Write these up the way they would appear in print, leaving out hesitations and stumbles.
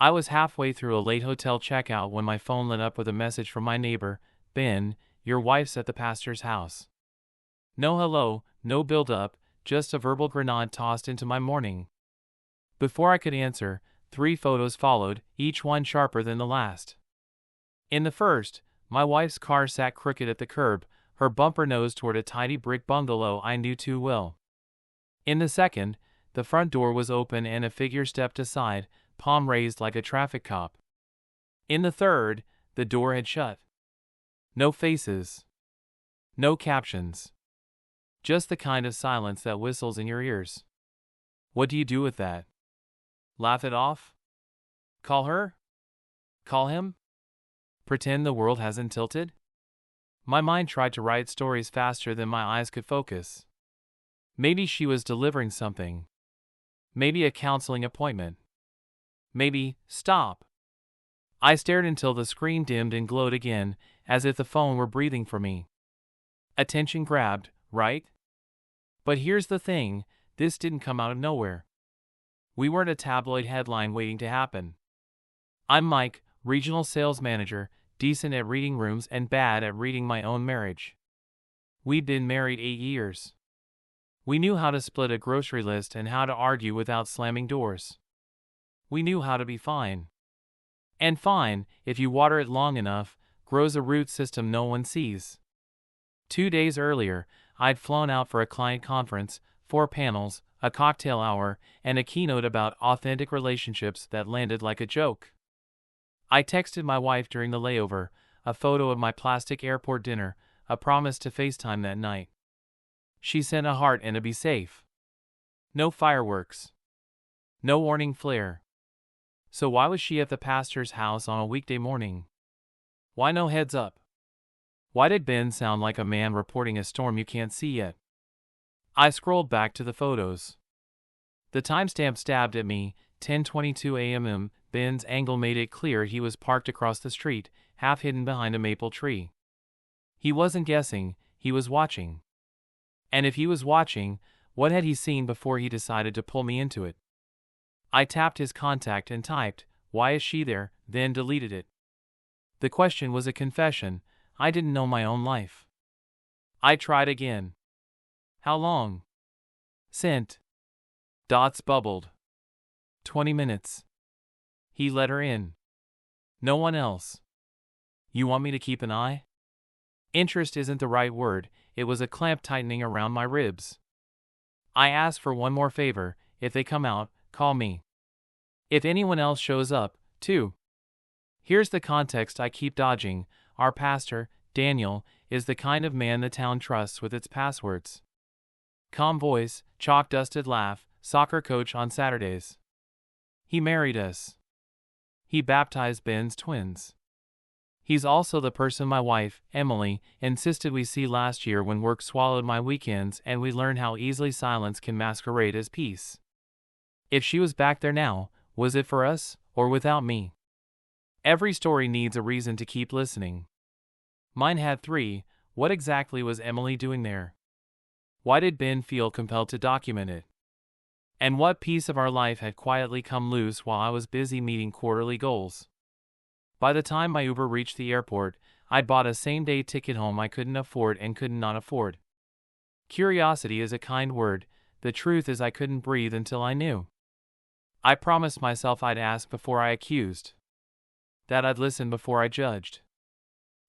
I was halfway through a late hotel checkout when my phone lit up with a message from my neighbor. Ben, your wife's at the pastor's house. No hello, no build-up, just a verbal grenade tossed into my morning. Before I could answer, 3 photos followed, each one sharper than the last. In the first, my wife's car sat crooked at the curb, her bumper nose toward a tidy brick bungalow I knew too well. In the second, the front door was open and a figure stepped aside, palm raised like a traffic cop. In the third, the door had shut. No faces. No captions. Just the kind of silence that whistles in your ears. What do you do with that? Laugh it off? Call her? Call him? Pretend the world hasn't tilted? My mind tried to write stories faster than my eyes could focus. Maybe she was delivering something. Maybe a counseling appointment. Maybe, stop. I stared until the screen dimmed and glowed again, as if the phone were breathing for me. Attention grabbed, right? But here's the thing, this didn't come out of nowhere. We weren't a tabloid headline waiting to happen. I'm Mike, regional sales manager, decent at reading rooms and bad at reading my own marriage. We'd been married 8 years. We knew how to split a grocery list and how to argue without slamming doors. We knew how to be fine. And fine, if you water it long enough, grows a root system no one sees. 2 days earlier, I'd flown out for a client conference, 4 panels, a cocktail hour, and a keynote about authentic relationships that landed like a joke. I texted my wife during the layover, a photo of my plastic airport dinner, a promise to FaceTime that night. She sent a heart and a be safe. No fireworks. No warning flare. So why was she at the pastor's house on a weekday morning? Why no heads up? Why did Ben sound like a man reporting a storm you can't see yet? I scrolled back to the photos. The timestamp stabbed at me, 10:22 a.m. Ben's angle made it clear he was parked across the street, half hidden behind a maple tree. He wasn't guessing, he was watching. And if he was watching, what had he seen before he decided to pull me into it? I tapped his contact and typed, "Why is she there?" then deleted it. The question was a confession, I didn't know my own life. I tried again. How long? Sent. Dots bubbled. 20 minutes. He let her in. No one else. You want me to keep an eye? Interest isn't the right word, it was a clamp tightening around my ribs. I asked for one more favor, if they come out, call me. If anyone else shows up, too. Here's the context I keep dodging. Our pastor, Daniel, is the kind of man the town trusts with its passwords. Calm voice, chalk-dusted laugh, soccer coach on Saturdays. He married us. He baptized Ben's twins. He's also the person my wife, Emily, insisted we see last year when work swallowed my weekends and we learned how easily silence can masquerade as peace. If she was back there now, was it for us, or without me? Every story needs a reason to keep listening. Mine had 3. What exactly was Emily doing there? Why did Ben feel compelled to document it? And what piece of our life had quietly come loose while I was busy meeting quarterly goals? By the time my Uber reached the airport, I'd bought a same-day ticket home I couldn't afford and could not afford. Curiosity is a kind word, the truth is I couldn't breathe until I knew. I promised myself I'd ask before I accused. That I'd listen before I judged.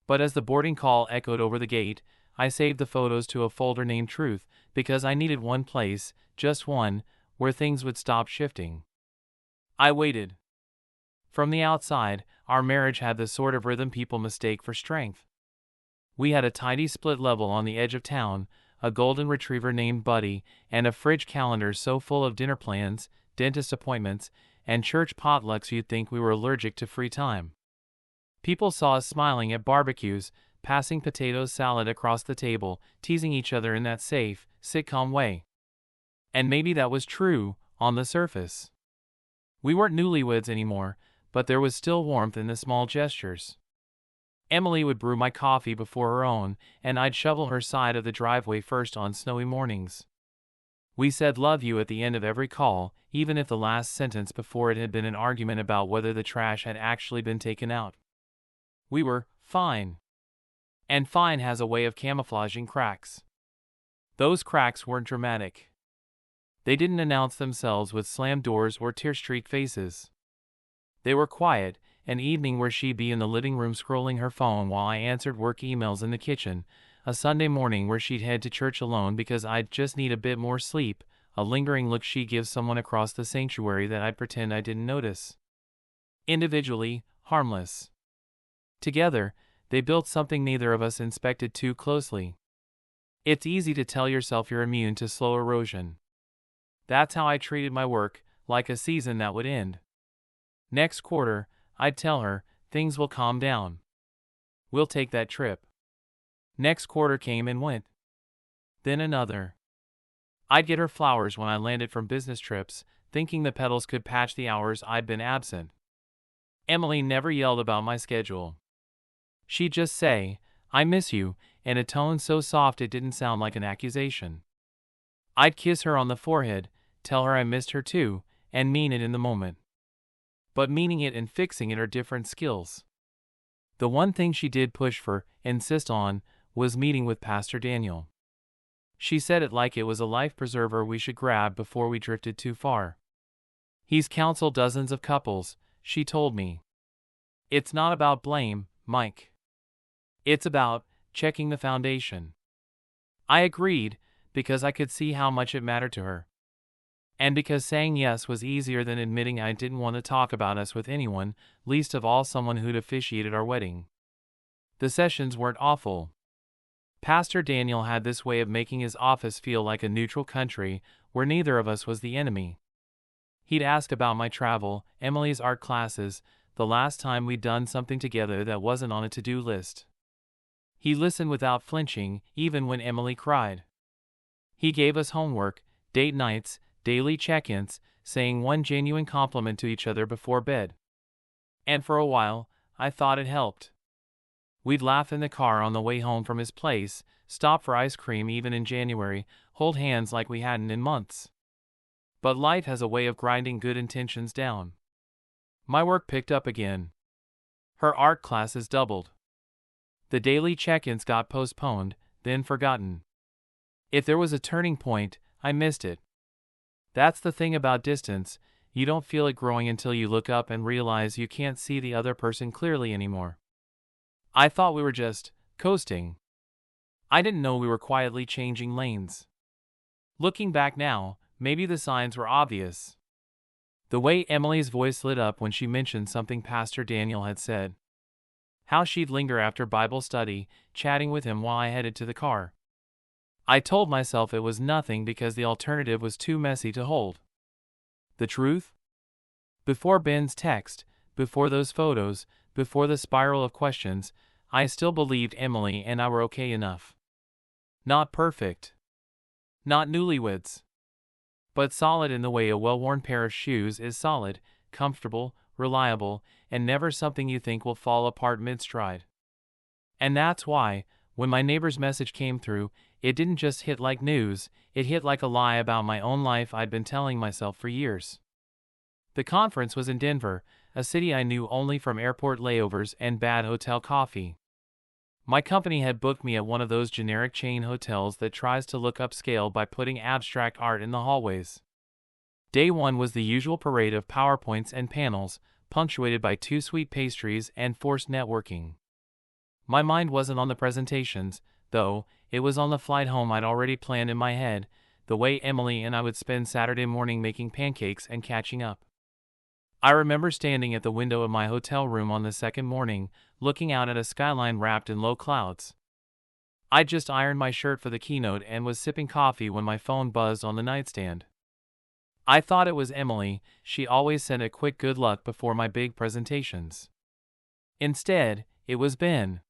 But as the boarding call echoed over the gate, I saved the photos to a folder named Truth, because I needed one place, just one, where things would stop shifting. I waited. From the outside, our marriage had the sort of rhythm people mistake for strength. We had a tidy split level on the edge of town, a golden retriever named Buddy, and a fridge calendar so full of dinner plans, dentist appointments, and church potlucks you'd think we were allergic to free time. People saw us smiling at barbecues, passing potato salad across the table, teasing each other in that safe, sitcom way. And maybe that was true, on the surface. We weren't newlyweds anymore, but there was still warmth in the small gestures. Emily would brew my coffee before her own, and I'd shovel her side of the driveway first on snowy mornings. We said love you at the end of every call, even if the last sentence before it had been an argument about whether the trash had actually been taken out. We were fine. And fine has a way of camouflaging cracks. Those cracks weren't dramatic. They didn't announce themselves with slammed doors or tear-streaked faces. They were quiet, an evening where she'd be in the living room scrolling her phone while I answered work emails in the kitchen, a Sunday morning where she'd head to church alone because I'd just need a bit more sleep, a lingering look she'd give someone across the sanctuary that I'd pretend I didn't notice. Individually, harmless. Together, they built something neither of us inspected too closely. It's easy to tell yourself you're immune to slow erosion. That's how I treated my work, like a season that would end. Next quarter, I'd tell her, things will calm down. We'll take that trip. Next quarter came and went. Then another. I'd get her flowers when I landed from business trips, thinking the petals could patch the hours I'd been absent. Emily never yelled about my schedule. She'd just say, "I miss you," in a tone so soft it didn't sound like an accusation. I'd kiss her on the forehead, tell her I missed her too, and mean it in the moment. But meaning it and fixing it are different skills. The one thing she did push for, insist on, was meeting with Pastor Daniel. She said it like it was a life preserver we should grab before we drifted too far. He's counseled dozens of couples, she told me. It's not about blame, Mike. It's about checking the foundation. I agreed, because I could see how much it mattered to her. And because saying yes was easier than admitting I didn't want to talk about us with anyone, least of all someone who'd officiated our wedding. The sessions weren't awful. Pastor Daniel had this way of making his office feel like a neutral country where neither of us was the enemy. He'd ask about my travel, Emily's art classes, the last time we'd done something together that wasn't on a to-do list. He listened without flinching, even when Emily cried. He gave us homework, date nights, daily check-ins, saying one genuine compliment to each other before bed. And for a while, I thought it helped. We'd laugh in the car on the way home from his place, stop for ice cream even in January, hold hands like we hadn't in months. But life has a way of grinding good intentions down. My work picked up again. Her art classes doubled. The daily check-ins got postponed, then forgotten. If there was a turning point, I missed it. That's the thing about distance, you don't feel it growing until you look up and realize you can't see the other person clearly anymore. I thought we were just coasting. I didn't know we were quietly changing lanes. Looking back now, maybe the signs were obvious. The way Emily's voice lit up when she mentioned something Pastor Daniel had said. How she'd linger after Bible study, chatting with him while I headed to the car. I told myself it was nothing because the alternative was too messy to hold. The truth? Before Ben's text, before those photos, before the spiral of questions, I still believed Emily and I were okay enough. Not perfect. Not newlyweds. But solid in the way a well-worn pair of shoes is solid, comfortable, reliable, and never something you think will fall apart mid-stride. And that's why, when my neighbor's message came through, it didn't just hit like news, it hit like a lie about my own life I'd been telling myself for years. The conference was in Denver, a city I knew only from airport layovers and bad hotel coffee. My company had booked me at one of those generic chain hotels that tries to look upscale by putting abstract art in the hallways. Day one was the usual parade of PowerPoints and panels, punctuated by 2 sweet pastries and forced networking. My mind wasn't on the presentations, though, it was on the flight home I'd already planned in my head, the way Emily and I would spend Saturday morning making pancakes and catching up. I remember standing at the window of my hotel room on the second morning, looking out at a skyline wrapped in low clouds. I'd just ironed my shirt for the keynote and was sipping coffee when my phone buzzed on the nightstand. I thought it was Emily, she always sent a quick good luck before my big presentations. Instead, it was Ben.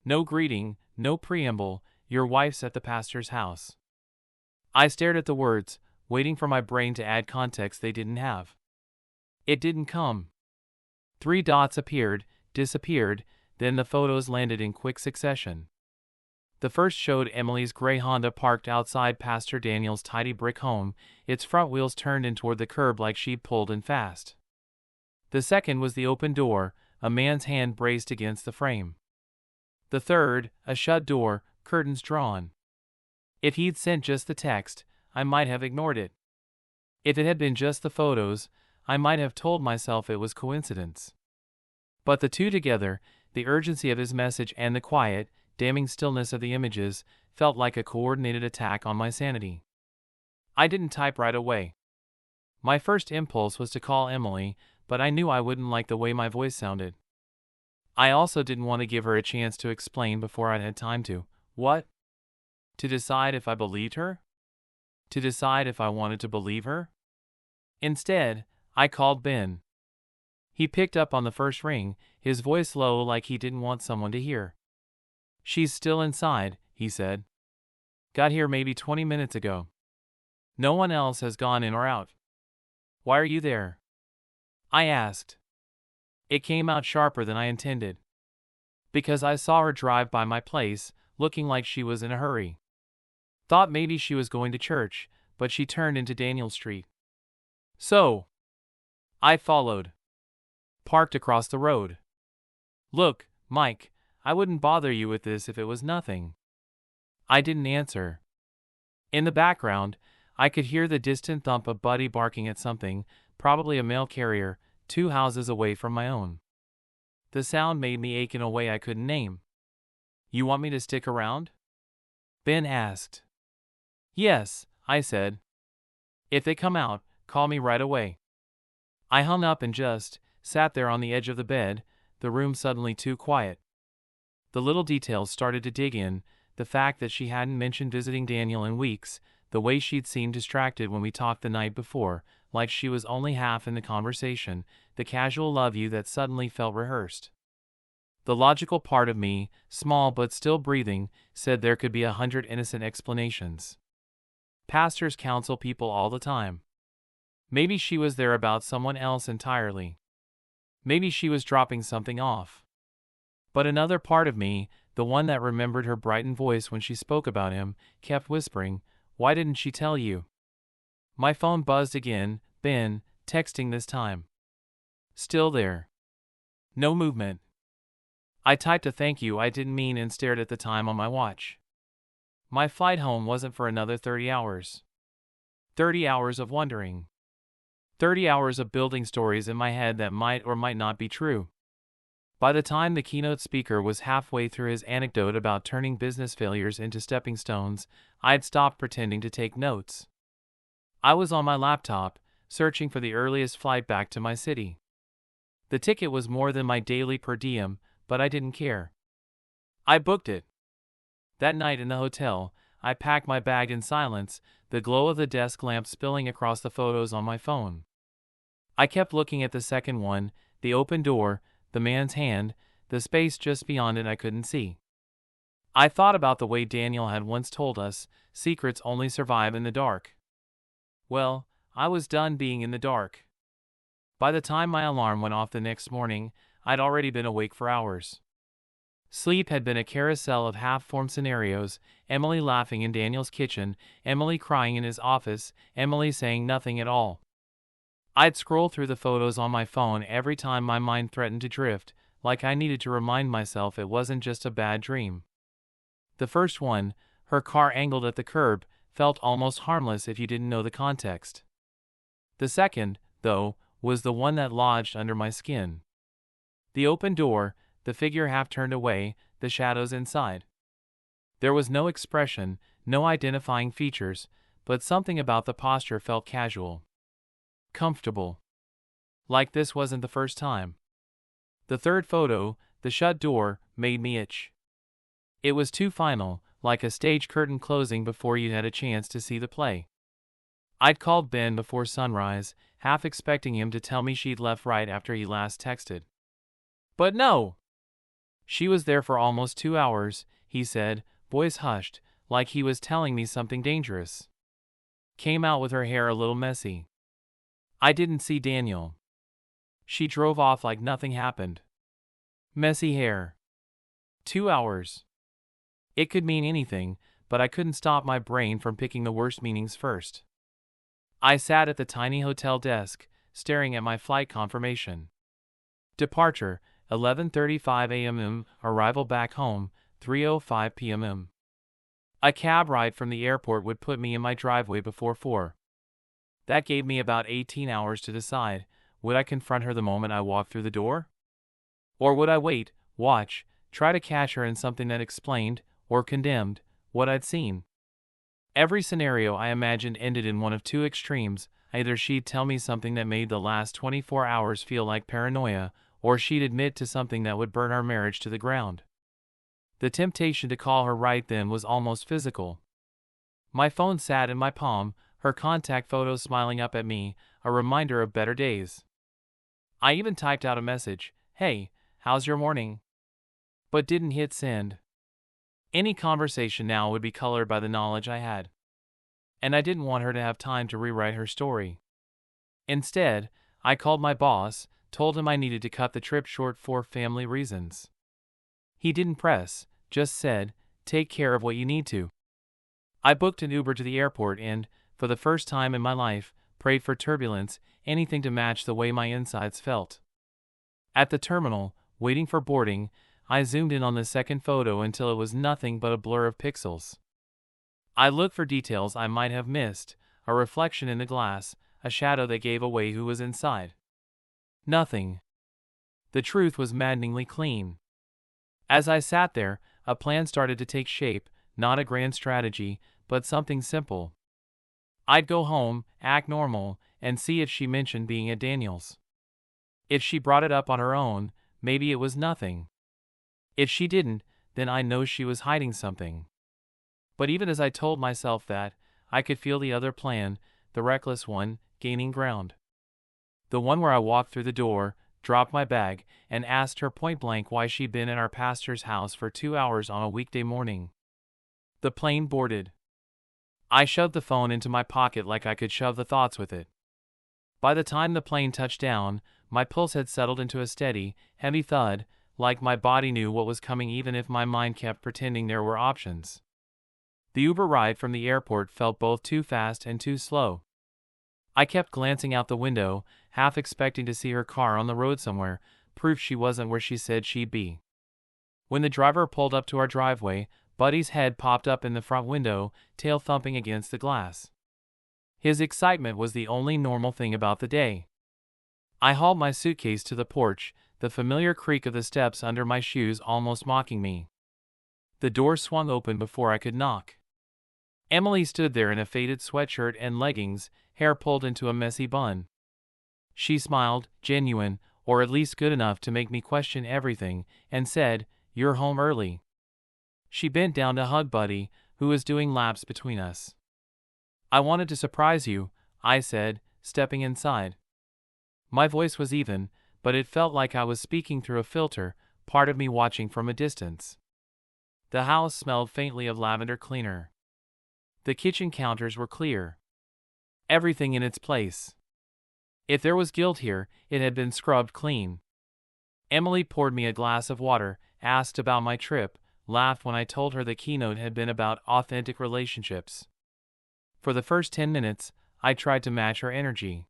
No greeting, no preamble, your wife's at the pastor's house. I stared at the words, waiting for my brain to add context they didn't have. It didn't come. 3 dots appeared, disappeared, then the photos landed in quick succession. The first showed Emily's gray Honda parked outside Pastor Daniel's tidy brick home, its front wheels turned in toward the curb like she'd pulled in fast. The second was the open door, a man's hand braced against the frame. The third, a shut door, curtains drawn. If he'd sent just the text, I might have ignored it. If it had been just the photos, I might have told myself it was coincidence. But the two together, the urgency of his message and the quiet, damning stillness of the images, felt like a coordinated attack on my sanity. I didn't type right away. My first impulse was to call Emily, but I knew I wouldn't like the way my voice sounded. I also didn't want to give her a chance to explain before I'd had time to. What? To decide if I believed her? To decide if I wanted to believe her? Instead, I called Ben. He picked up on the first ring, his voice low like he didn't want someone to hear. "She's still inside," he said. "Got here maybe 20 minutes ago. No one else has gone in or out." "Why are you there?" I asked. It came out sharper than I intended. "Because I saw her drive by my place, looking like she was in a hurry. Thought maybe she was going to church, but she turned into Daniel Street. So I followed. Parked across the road. Look, Mike, I wouldn't bother you with this if it was nothing." I didn't answer. In the background, I could hear the distant thump of Buddy barking at something, probably a mail carrier, 2 houses away from my own. The sound made me ache in a way I couldn't name. "You want me to stick around?" Ben asked. "Yes," I said. "If they come out, call me right away." I hung up and just sat there on the edge of the bed, the room suddenly too quiet. The little details started to dig in, the fact that she hadn't mentioned visiting Daniel in weeks, the way she'd seemed distracted when we talked the night before, like she was only half in the conversation, the casual love you that suddenly felt rehearsed. The logical part of me, small but still breathing, said there could be 100 innocent explanations. Pastors counsel people all the time. Maybe she was there about someone else entirely. Maybe she was dropping something off. But another part of me, the one that remembered her brightened voice when she spoke about him, kept whispering, "Why didn't she tell you?" My phone buzzed again, Ben, texting this time. Still there. No movement. I typed a thank you I didn't mean and stared at the time on my watch. My flight home wasn't for another 30 hours. 30 hours of wondering. 30 hours of building stories in my head that might or might not be true. By the time the keynote speaker was halfway through his anecdote about turning business failures into stepping stones, I'd stopped pretending to take notes. I was on my laptop, searching for the earliest flight back to my city. The ticket was more than my daily per diem, but I didn't care. I booked it. That night in the hotel, I packed my bag in silence, the glow of the desk lamp spilling across the photos on my phone. I kept looking at the second one, the open door, the man's hand, the space just beyond it I couldn't see. I thought about the way Daniel had once told us, secrets only survive in the dark. Well, I was done being in the dark. By the time my alarm went off the next morning, I'd already been awake for hours. Sleep had been a carousel of half-formed scenarios, Emily laughing in Daniel's kitchen, Emily crying in his office, Emily saying nothing at all. I'd scroll through the photos on my phone every time my mind threatened to drift, like I needed to remind myself it wasn't just a bad dream. The first one, her car angled at the curb, felt almost harmless if you didn't know the context. The second, though, was the one that lodged under my skin. The open door, the figure half turned away, the shadows inside. There was no expression, no identifying features, but something about the posture felt casual. Comfortable. Like this wasn't the first time. The third photo, the shut door, made me itch. It was too final, like a stage curtain closing before you'd had a chance to see the play. I'd called Ben before sunrise, half expecting him to tell me she'd left right after he last texted. But no! She was there for almost 2 hours, he said, voice hushed, like he was telling me something dangerous. Came out with her hair a little messy. I didn't see Daniel. She drove off like nothing happened. Messy hair. 2 hours. It could mean anything, but I couldn't stop my brain from picking the worst meanings first. I sat at the tiny hotel desk, staring at my flight confirmation. Departure, 11:35 a.m. Arrival back home, 3:05 p.m. A cab ride from the airport would put me in my driveway before 4. That gave me about 18 hours to decide, would I confront her the moment I walked through the door? Or would I wait, watch, try to catch her in something that explained, or condemned, what I'd seen? Every scenario I imagined ended in one of two extremes. Either she'd tell me something that made the last 24 hours feel like paranoia, or she'd admit to something that would burn our marriage to the ground. The temptation to call her right then was almost physical. My phone sat in my palm, her contact photo smiling up at me, a reminder of better days. I even typed out a message, "Hey, how's your morning?" but didn't hit send. Any conversation now would be colored by the knowledge I had. And I didn't want her to have time to rewrite her story. Instead, I called my boss, told him I needed to cut the trip short for family reasons. He didn't press, just said, "Take care of what you need to." I booked an Uber to the airport and, for the first time in my life, prayed for turbulence, anything to match the way my insides felt. At the terminal, waiting for boarding, I zoomed in on the second photo until it was nothing but a blur of pixels. I looked for details I might have missed, a reflection in the glass, a shadow that gave away who was inside. Nothing. The truth was maddeningly clean. As I sat there, a plan started to take shape, not a grand strategy, but something simple. I'd go home, act normal, and see if she mentioned being at Daniel's. If she brought it up on her own, maybe it was nothing. If she didn't, then I know she was hiding something. But even as I told myself that, I could feel the other plan, the reckless one, gaining ground. The one where I walked through the door, dropped my bag, and asked her point-blank why she'd been in our pastor's house for 2 hours on a weekday morning. The plane boarded. I shoved the phone into my pocket like I could shove the thoughts with it. By the time the plane touched down, my pulse had settled into a steady, heavy thud, like my body knew what was coming even if my mind kept pretending there were options. The Uber ride from the airport felt both too fast and too slow. I kept glancing out the window, half expecting to see her car on the road somewhere, proof she wasn't where she said she'd be. When the driver pulled up to our driveway, Buddy's head popped up in the front window, tail thumping against the glass. His excitement was the only normal thing about the day. I hauled my suitcase to the porch, the familiar creak of the steps under my shoes almost mocking me. The door swung open before I could knock. Emily stood there in a faded sweatshirt and leggings, hair pulled into a messy bun. She smiled, genuine, or at least good enough to make me question everything, and said, "You're home early." She bent down to hug Buddy, who was doing laps between us. "I wanted to surprise you," I said, stepping inside. My voice was even, but it felt like I was speaking through a filter, part of me watching from a distance. The house smelled faintly of lavender cleaner. The kitchen counters were clear. Everything in its place. If there was guilt here, it had been scrubbed clean. Emily poured me a glass of water, asked about my trip, laughed when I told her the keynote had been about authentic relationships. For the first 10 minutes, I tried to match her energy.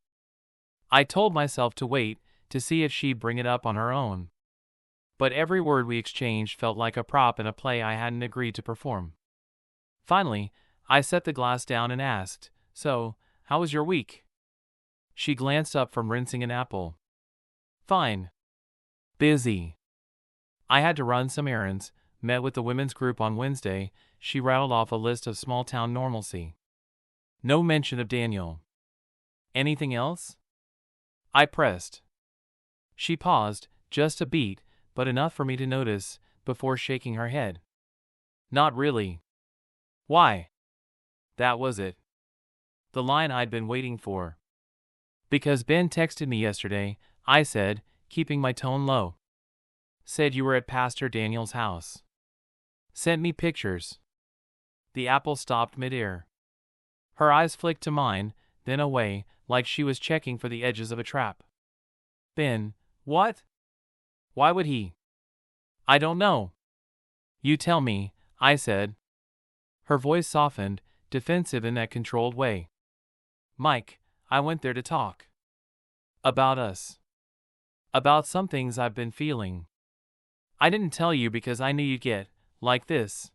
I told myself to wait, to see if she'd bring it up on her own. But every word we exchanged felt like a prop in a play I hadn't agreed to perform. Finally, I set the glass down and asked, "So, how was your week?" She glanced up from rinsing an apple. "Fine. Busy. I had to run some errands, met with the women's group on Wednesday." She rattled off a list of small-town normalcy. No mention of Daniel. "Anything else?" I pressed. She paused, just a beat, but enough for me to notice, before shaking her head. "Not really." "Why?" That was it. The line I'd been waiting for. "Because Ben texted me yesterday," I said, keeping my tone low. "Said you were at Pastor Daniel's house. Sent me pictures." The apple stopped midair. Her eyes flicked to mine, then away, like she was checking for the edges of a trap. "Ben, what? Why would he?" "I don't know." "You tell me," I said. Her voice softened, defensive in that controlled way. Mike, I went there to talk. About us. About some things I've been feeling. I didn't tell you because I knew you'd get, like this.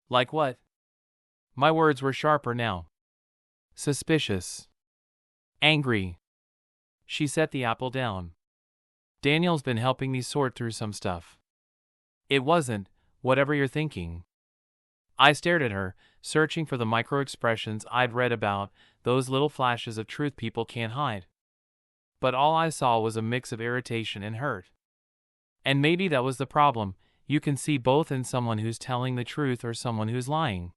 Like what? My words were sharper now. Suspicious. Angry. She set the apple down. Daniel's been helping me sort through some stuff. It wasn't, whatever you're thinking. I stared at her, searching for the micro-expressions I'd read about, those little flashes of truth people can't hide. But all I saw was a mix of irritation and hurt. And maybe that was the problem. You can see both in someone who's telling the truth or someone who's lying.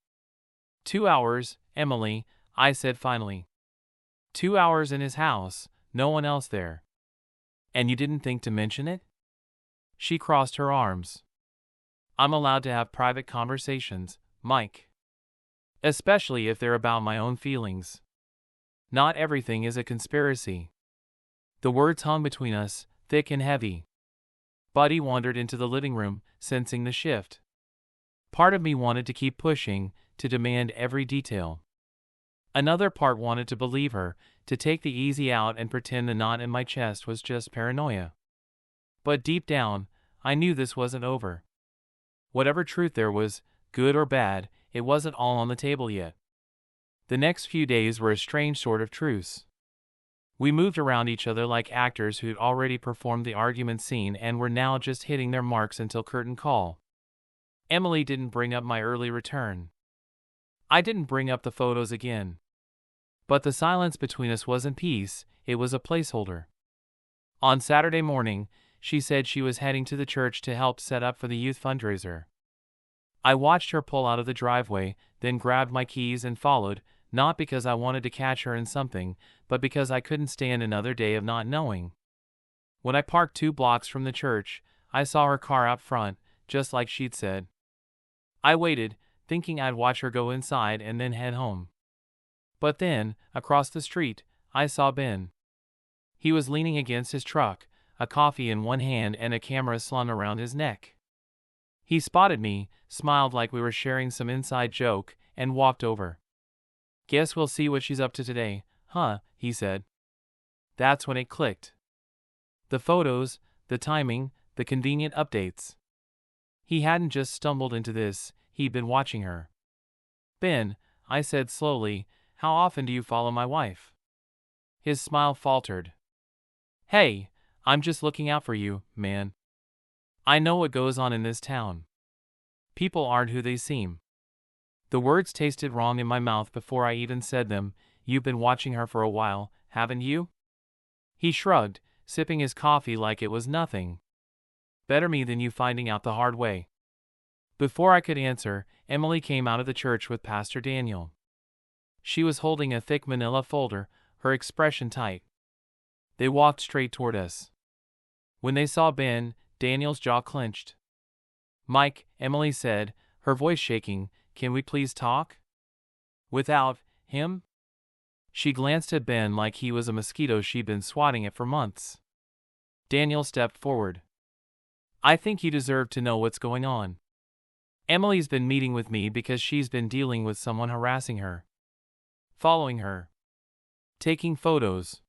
2 hours, Emily, I said finally. 2 hours in his house, no one else there. And you didn't think to mention it? She crossed her arms. I'm allowed to have private conversations, Mike. Especially if they're about my own feelings. Not everything is a conspiracy. The words hung between us, thick and heavy. Buddy wandered into the living room, sensing the shift. Part of me wanted to keep pushing, to demand every detail. Another part wanted to believe her, to take the easy out and pretend the knot in my chest was just paranoia. But deep down, I knew this wasn't over. Whatever truth there was, good or bad, it wasn't all on the table yet. The next few days were a strange sort of truce. We moved around each other like actors who'd already performed the argument scene and were now just hitting their marks until curtain call. Emily didn't bring up my early return. I didn't bring up the photos again. But the silence between us wasn't peace, it was a placeholder. On Saturday morning, she said she was heading to the church to help set up for the youth fundraiser. I watched her pull out of the driveway, then grabbed my keys and followed, not because I wanted to catch her in something, but because I couldn't stand another day of not knowing. When I parked 2 blocks from the church, I saw her car out front, just like she'd said. I waited, thinking I'd watch her go inside and then head home. But then, across the street, I saw Ben. He was leaning against his truck, a coffee in one hand and a camera slung around his neck. He spotted me, smiled like we were sharing some inside joke, and walked over. Guess we'll see what she's up to today, huh, he said. That's when it clicked. The photos, the timing, the convenient updates. He hadn't just stumbled into this, he'd been watching her. Ben, I said slowly, how often do you follow my wife? His smile faltered. Hey, I'm just looking out for you, man. I know what goes on in this town. People aren't who they seem. The words tasted wrong in my mouth before I even said them. You've been watching her for a while, haven't you? He shrugged, sipping his coffee like it was nothing. Better me than you finding out the hard way. Before I could answer, Emily came out of the church with Pastor Daniel. She was holding a thick manila folder, her expression tight. They walked straight toward us. When they saw Ben, Daniel's jaw clenched. Mike, Emily said, her voice shaking, can we please talk? Without him? She glanced at Ben like he was a mosquito she'd been swatting at for months. Daniel stepped forward. I think you deserve to know what's going on. Emily's been meeting with me because she's been dealing with someone harassing her. Following her. Taking photos.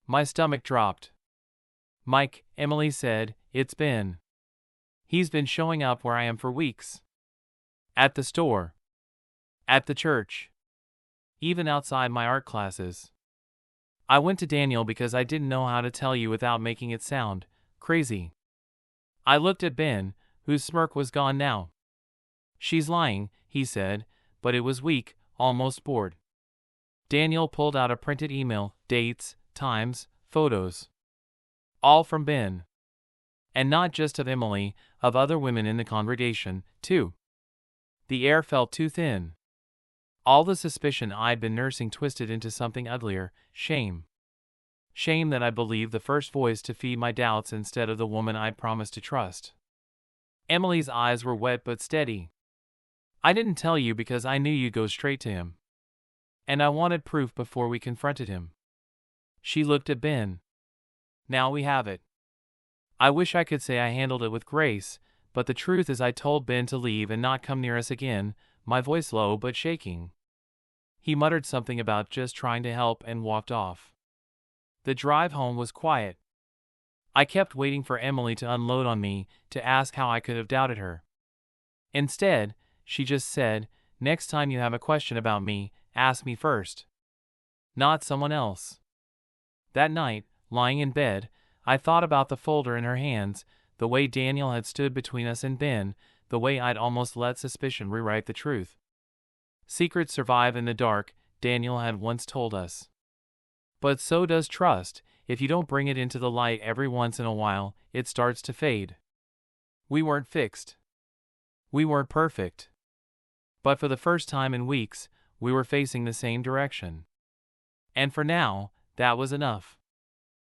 My stomach dropped. Mike, Emily said, it's Ben. He's been showing up where I am for weeks. At the store. At the church. Even outside my art classes. I went to Daniel because I didn't know how to tell you without making it sound crazy. I looked at Ben, whose smirk was gone now. She's lying, he said, but it was weak, almost bored. Daniel pulled out a printed email, dates, times, photos. All from Ben. And not just of Emily, of other women in the congregation, too. The air felt too thin. All the suspicion I'd been nursing twisted into something uglier, shame. Shame that I believed the first voice to feed my doubts instead of the woman I'd promised to trust. Emily's eyes were wet but steady. I didn't tell you because I knew you'd go straight to him. And I wanted proof before we confronted him. She looked at Ben. Now we have it. I wish I could say I handled it with grace, but the truth is I told Ben to leave and not come near us again, my voice low but shaking. He muttered something about just trying to help and walked off. The drive home was quiet. I kept waiting for Emily to unload on me, to ask how I could have doubted her. Instead, she just said, "Next time you have a question about me, ask me first. Not someone else." That night, lying in bed, I thought about the folder in her hands, the way Daniel had stood between us and Ben, the way I'd almost let suspicion rewrite the truth. Secrets survive in the dark, Daniel had once told us. But so does trust. If you don't bring it into the light every once in a while, it starts to fade. We weren't fixed. We weren't perfect. But for the first time in weeks, we were facing the same direction. And for now, that was enough.